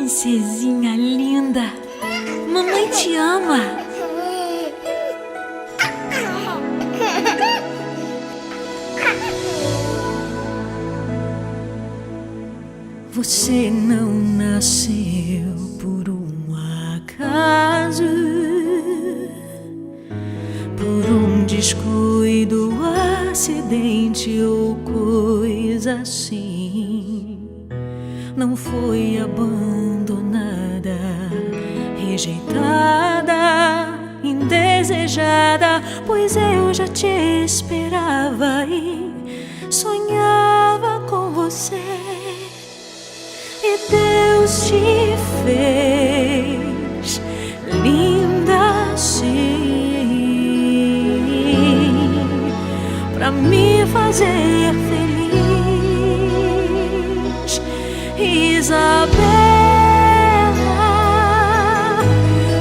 princesinha linda, mamãe te ama. Você não nasceu por um acaso, por um descuido, acidente ou coisa assim. Não foi abandonada, rejeitada, indesejada, pois eu já te esperava e sonhava com você. E Deus te fez linda assim, pra me fazer feliz. Isabela,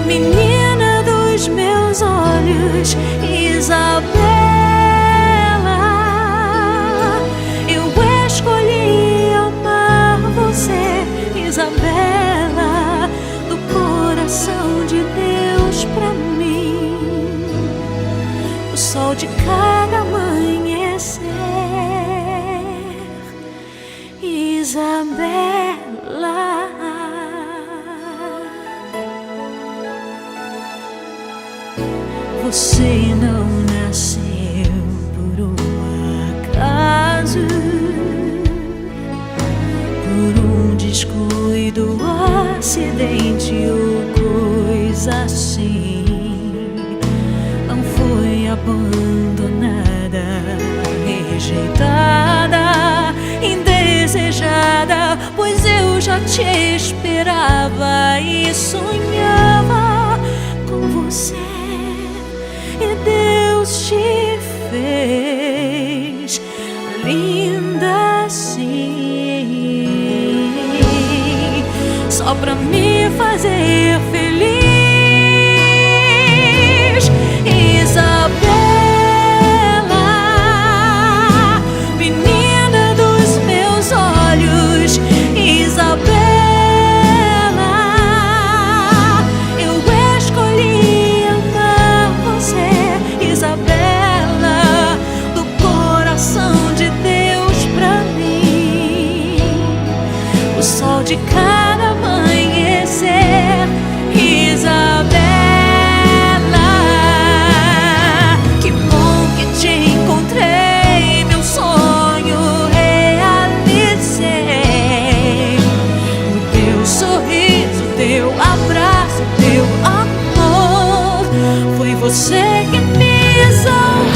menina dos meus olhos, Isabela, eu escolhi amar você, Isabela, do coração de Deus pra mim, o sol de cada amanhecer. Isabela, você não nasceu por um acaso, por um descuido, acidente ou coisa assim. Não foi abandonada, rejeitada, indesejada, pois eu já te esperava e sonhava com você. E Deus te fez linda assim, só pra me fazer feliz. Isabela, menina dos meus olhos, Isabela, eu escolhi amar você, Isabela, do coração de Deus pra mim, o sol de cada amanhecer. Isabela, que bom que te encontrei, meu sonho realizei. O teu sorriso, o teu abraço, o teu amor, foi você que me salvou.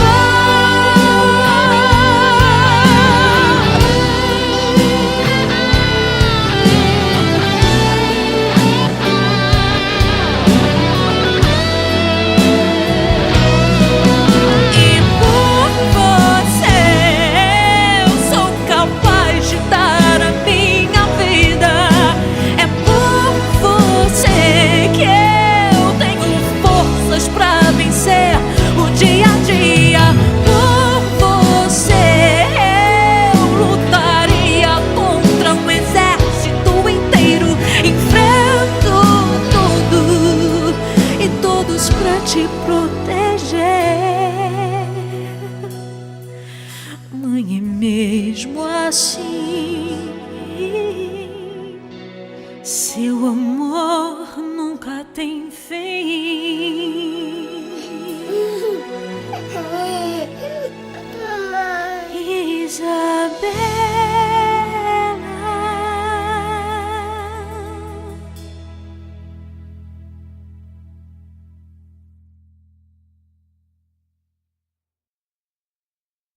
Pra te proteger, mãe, é mesmo assim. Seu amor nunca tem fim.